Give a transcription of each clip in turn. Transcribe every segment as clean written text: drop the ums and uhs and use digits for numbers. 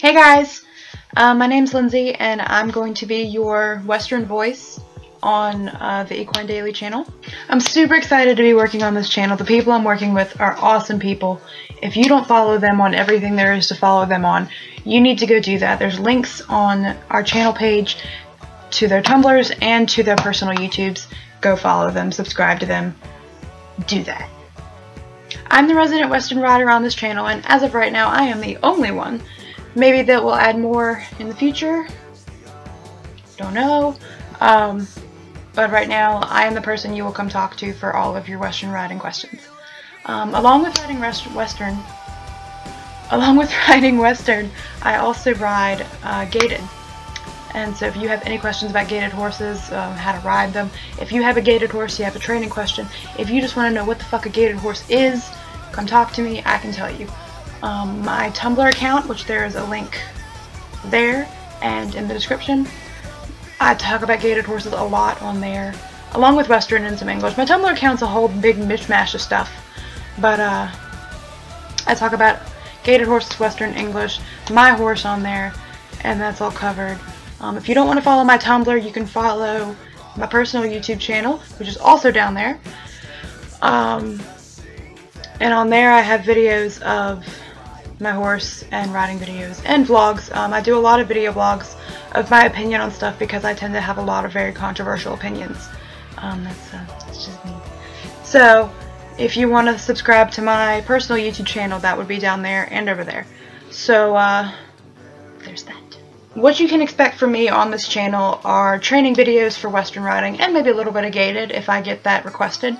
Hey guys, my name's Lindsay and I'm going to be your Western voice on the Equine Daily channel. I'm super excited to be working on this channel. The people I'm working with are awesome people. If you don't follow them on everything there is to follow them on, you need to go do that. There's links on our channel page to their Tumblrs and to their personal YouTubes. Go follow them, subscribe to them, do that. I'm the resident Western rider on this channel, and as of right now I am the only one. Maybe that will add more in the future, don't know, but right now I am the person you will come talk to for all of your Western riding questions. Along with riding Western, I also ride gaited. And so if you have any questions about gaited horses, how to ride them, if you have a gaited horse, you have a training question, if you just want to know what the fuck a gaited horse is, come talk to me, I can tell you. My Tumblr account, which there is a link there and in the description, I talk about gaited horses a lot on there, along with Western and some English. My Tumblr account's a whole big mishmash of stuff, but I talk about gaited horses, Western, English, my horse on there, and that's all covered. If you don't want to follow my Tumblr, you can follow my personal YouTube channel, which is also down there. And on there I have videos of my horse and riding videos and vlogs. I do a lot of video vlogs of my opinion on stuff because I tend to have a lot of very controversial opinions. That's just me. So if you want to subscribe to my personal YouTube channel, that would be down there and over there. So there's that. What you can expect from me on this channel are training videos for Western riding and maybe a little bit of gaited if I get that requested.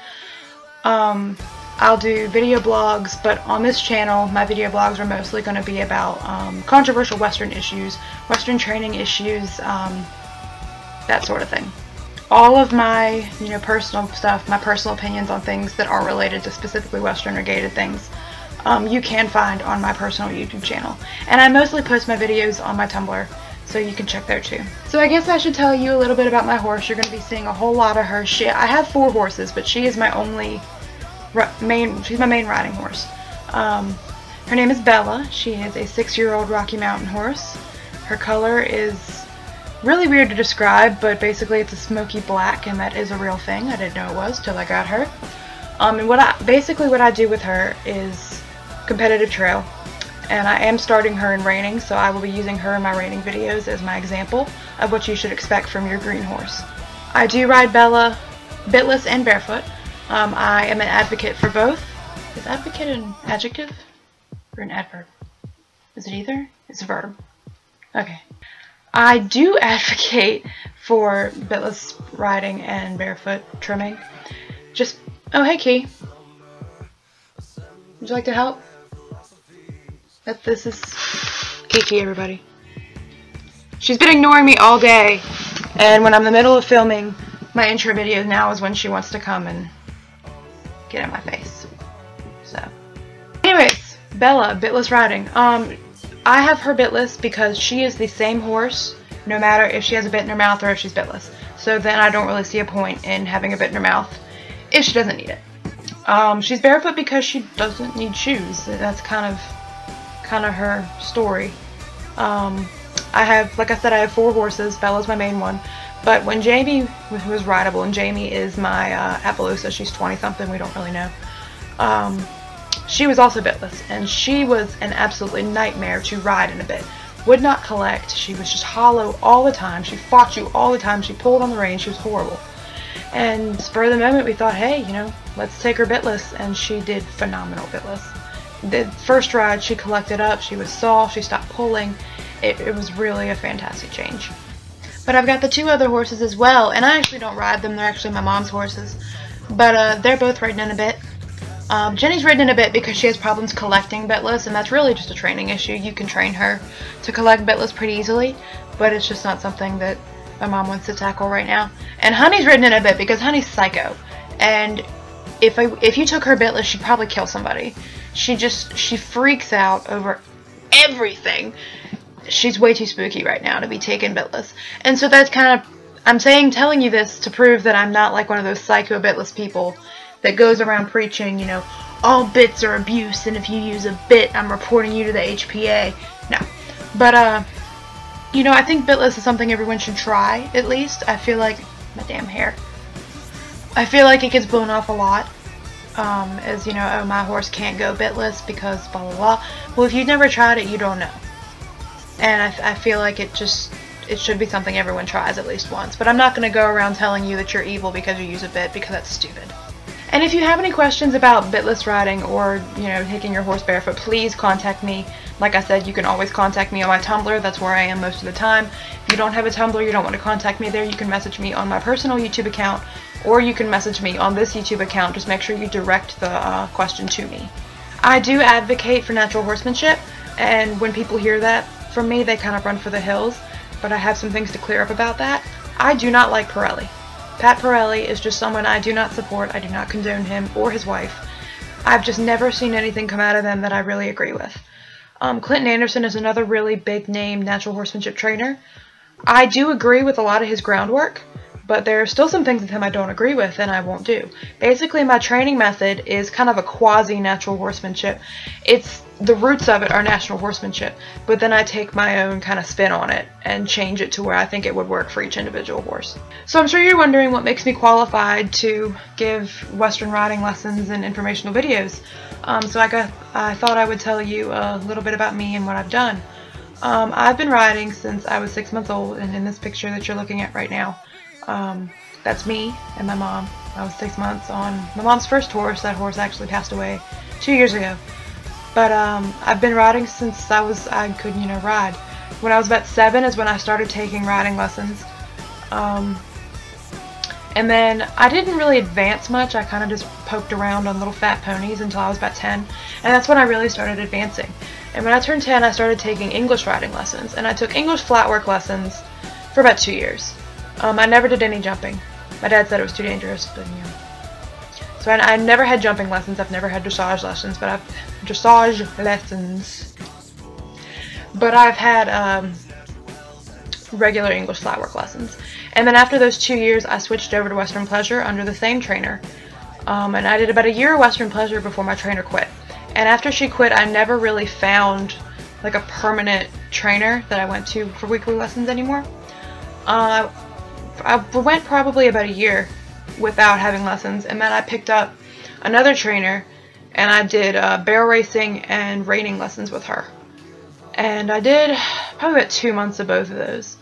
I'll do video blogs, but on this channel, my video blogs are mostly going to be about controversial Western issues, Western training issues, that sort of thing. All of my, personal stuff, my personal opinions on things that aren't related to specifically Western or gaited things, you can find on my personal YouTube channel. And I mostly post my videos on my Tumblr, so you can check there too. So I guess I should tell you a little bit about my horse. You're going to be seeing a whole lot of her. I have 4 horses, but she is my she's my main riding horse. Her name is Bella. She is a 6-year-old Rocky Mountain horse. Her color is really weird to describe, but basically it's a smoky black, and that is a real thing. I didn't know it was till I got her. And what I do with her is competitive trail, and I am starting her in reining, so I will be using her in my reining videos as my example of what you should expect from your green horse. I do ride Bella bitless and barefoot. I am an advocate for both. Is advocate an adjective or an adverb? Is it either? It's a verb. Okay. I do advocate for bitless riding and barefoot trimming. Oh hey Key. Would you like to help? This is Kiki, everybody. She's been ignoring me all day, and when I'm in the middle of filming my intro video now is when she wants to come and get in my face. So anyways, Bella, bitless riding. I have her bitless because she is the same horse no matter if she has a bit in her mouth or if she's bitless. So then I don't really see a point in having a bit in her mouth if she doesn't need it. She's barefoot because she doesn't need shoes. That's kind of her story. Like I said, I have 4 horses. Bella's my main one. But when Jamie was rideable, and Jamie is my Appaloosa, she's 20-something, we don't really know, she was also bitless, and she was an absolutely nightmare to ride in a bit. Would not collect, she was just hollow all the time, she fought you all the time, she pulled on the rein, she was horrible. And spur of the moment, we thought, hey, let's take her bitless, and she did phenomenal bitless. The first ride, she collected up, she was soft, she stopped pulling, it was really a fantastic change. But I've got the 2 other horses as well, and I actually don't ride them, they're actually my mom's horses. But they're both ridden in a bit. Jenny's ridden in a bit because she has problems collecting bitless, and that's really just a training issue. You can train her to collect bitless pretty easily, but it's just not something that my mom wants to tackle right now. And Honey's ridden in a bit because Honey's psycho. And if you took her bitless, she'd probably kill somebody. She freaks out over everything. She's way too spooky right now to be taken bitless. And so that's I'm telling you this to prove that I'm not like one of those psycho bitless people that goes around preaching, all bits are abuse, and if you use a bit, I'm reporting you to the HPA. No. But you know, I think bitless is something everyone should try, at least. I feel like, my damn hair. I feel like it gets blown off a lot. As you know, oh, my horse can't go bitless because blah blah blah. Well, if you've never tried it, you don't know. And I feel like it should be something everyone tries at least once. But I'm not going to go around telling you that you're evil because you use a bit, because that's stupid. And if you have any questions about bitless riding or, you know, taking your horse barefoot, please contact me. Like I said, you can always contact me on my Tumblr. That's where I am most of the time. If you don't have a Tumblr, you don't want to contact me there, you can message me on my personal YouTube account, or you can message me on this YouTube account. Just make sure you direct the question to me. I do advocate for natural horsemanship, and when people hear that from me, they kind of run for the hills, but I have some things to clear up about that. I do not like Pirelli. Pat Pirelli is just someone I do not support. I do not condone him or his wife. I've just never seen anything come out of them that I really agree with. Clinton Anderson is another really big name natural horsemanship trainer. I do agree with a lot of his groundwork, but there are still some things with him I don't agree with and I won't do. Basically, my training method is kind of a quasi-natural horsemanship. The roots of it are natural horsemanship, but then I take my own kind of spin on it and change it to where I think it would work for each individual horse. So I'm sure you're wondering what makes me qualified to give Western riding lessons and informational videos. So I thought I would tell you a little bit about me and what I've done. I've been riding since I was 6 months old, and in this picture that you're looking at right now, that's me and my mom. I was 6 months on my mom's first horse. That horse actually passed away 2 years ago. But I've been riding since I could, you know, ride. When I was about 7 is when I started taking riding lessons. And then I didn't really advance much. I kind of just poked around on little fat ponies until I was about 10. And that's when I really started advancing. And when I turned 10, I started taking English riding lessons. And I took English flat work lessons for about 2 years. I never did any jumping. My dad said it was too dangerous, but you know. So I never had jumping lessons. I've never had dressage lessons, but I've had regular English flat work lessons. And then after those 2 years, I switched over to Western Pleasure under the same trainer. And I did about a year of Western Pleasure before my trainer quit. And after she quit, I never really found like a permanent trainer that I went to for weekly lessons anymore. I went probably about a year without having lessons, and then I picked up another trainer and I did barrel racing and reining lessons with her. And I did probably about 2 months of both of those.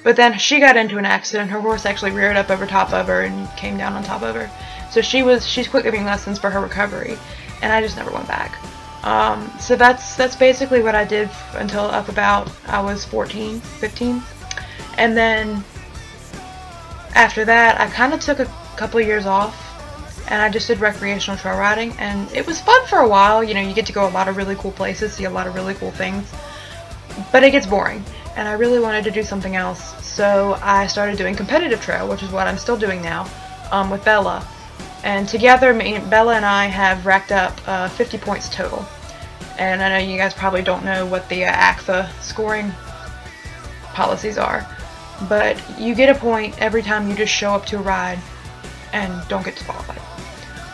But then she got into an accident. Her horse actually reared up over top of her and came down on top of her. So she's quit giving lessons for her recovery, and I just never went back. So that's basically what I did until up about I was 14, 15. And then after that, I kind of took a couple of years off, and I just did recreational trail riding, and it was fun for a while. You know, you get to go a lot of really cool places, see a lot of really cool things, but it gets boring, and I really wanted to do something else. So I started doing competitive trail, which is what I'm still doing now, with Bella. And together, Bella and I have racked up 50 points total. And I know you guys probably don't know what the ACFA scoring policies are, but you get a point every time you just show up to a ride and don't get disqualified.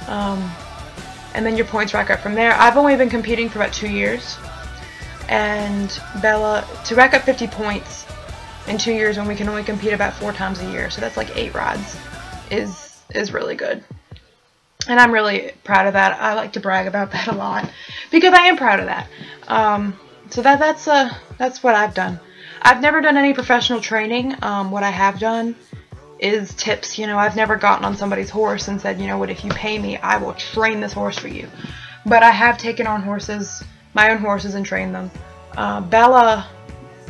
And then your points rack up from there. I've only been competing for about 2 years, and Bella, to rack up 50 points in 2 years when we can only compete about 4 times a year, so that's like 8 rides, is really good. And I'm really proud of that. I like to brag about that a lot because I am proud of that. So that's what I've done. I've never done any professional training. What I have done is tips. You know, I've never gotten on somebody's horse and said, you know what, if you pay me, I will train this horse for you. But I have taken on horses, my own horses, and trained them. Bella,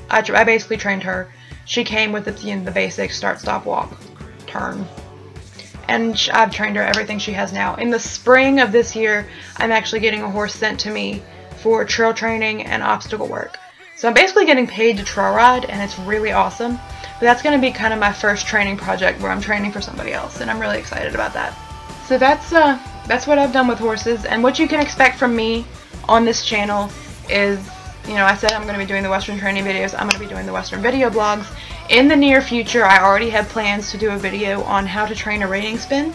I basically trained her. She came with the basic start, stop, walk, turn. And I've trained her everything she has now. In the spring of this year, I'm actually getting a horse sent to me for trail training and obstacle work. So I'm basically getting paid to trail ride, and it's really awesome. But that's going to be kind of my first training project where I'm training for somebody else, and I'm really excited about that. So that's what I've done with horses, and what you can expect from me on this channel is, you know, I said I'm going to be doing the Western training videos. I'm going to be doing the Western video blogs. In the near future, I already have plans to do a video on how to train a reining spin,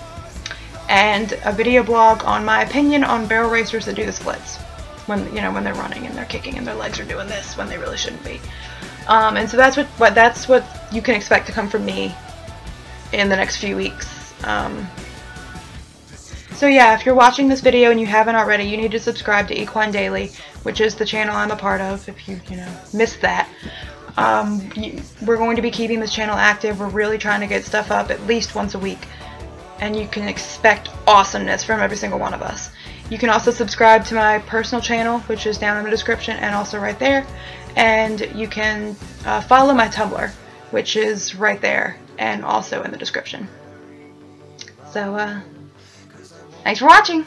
and a video blog on my opinion on barrel racers that do the splits. when when they're running and they're kicking and their legs are doing this when they really shouldn't be. And so that's what you can expect to come from me in the next few weeks. So yeah, if you're watching this video and you haven't already, you need to subscribe to Equine Daily, which is the channel I'm a part of, if you missed that. We're going to be keeping this channel active. We're really trying to get stuff up at least once a week, and you can expect awesomeness from every single one of us. You can also subscribe to my personal channel, which is down in the description and also right there, and you can follow my Tumblr, which is right there and also in the description. So thanks for watching!